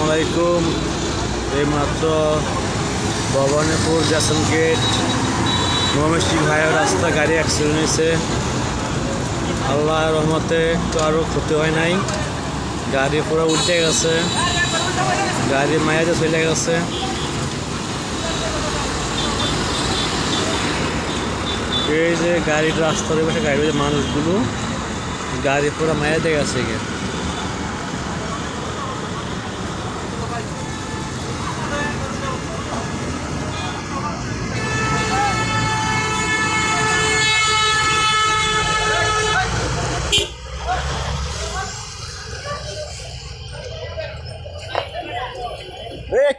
আলাইকুম। এইমাত্র ভবানীপুর জেসন গেট ময়মনসিংহ হাইওয়ে রাস্তা গাড়ি অ্যাক্সিডেন্ট হয়েছে। আল্লাহর রহমতে কারো ক্ষতি হয় নাই। গাড়ি পুরো উল্টে গেছে, গাড়ি মায়াতে চলে গেছে। এই যে গাড়ির রাস্তার পাশে গাড়ি মানুষগুলো, গাড়ি পুরো মায়াতে গেছে।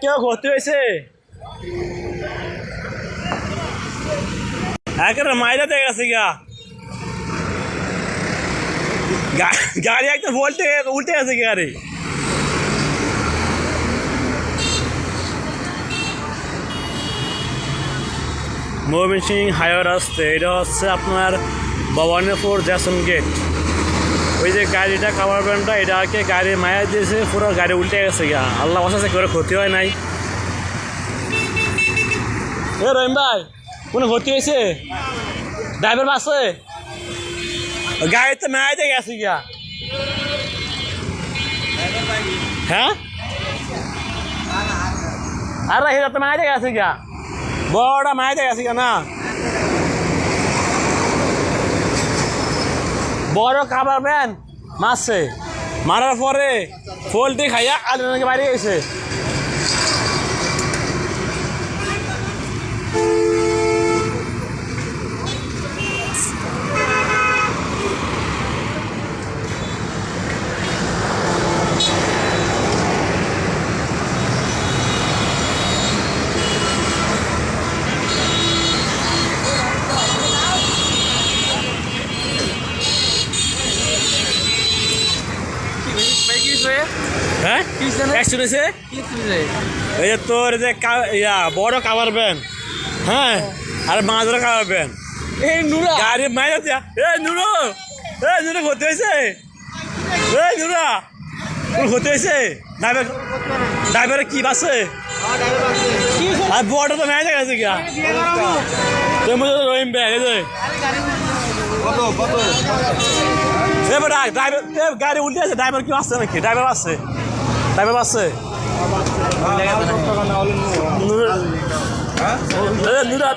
কেউ ক্ষতি হয়েছে? একেবারে মাইরাতে গেছে গাড়ি একটা উল্টে গেছে গাড়ি। ময়মনসিংহ হাইওয়ে রাস্তা, এটা হচ্ছে আপনার ভবানীপুর জেসন গেট। ওই যে গাড়িটা কাভার ভ্যানটা, এটাকে গাড়ি মায়া দিয়েছে, পুরো গাড়ি উল্টে গেছে আল্লাহ বাঁচাচ্ছে, করে ক্ষতি হয় নাই। এ রহিম ভাই, কোনো ক্ষতি হয়েছে? ড্রাইভার বাসে গাড়ি তো মায়াতে গেছে হ্যাঁ, আরে এটা তো মায়াতে গেছে বড়টা মায়াতে গেছে না। বড় কাভার ভ্যান মারছে, মারার পরে পোল্ট্রি খাইয়া আলুকে বাড়ি গেছে। হ্যাঁ, এই যে তোর যে বড় কাভার ভ্যান, হ্যাঁ, আর মাঝের কাভার ভ্যান, গাড়ি মাইনে নুরো ক্ষতি হয়েছে। নুরা ক্ষতি হয়েছে, ড্রাইভারে কি বাসে আর বড় তো মাইনে গেছে রহিম ব্যাগ গাড়ি উল্টে আছে। ড্রাইভার কি আসছে নাকি? ড্রাইভার আসছে, ড্রাইভার আসছে। নুরা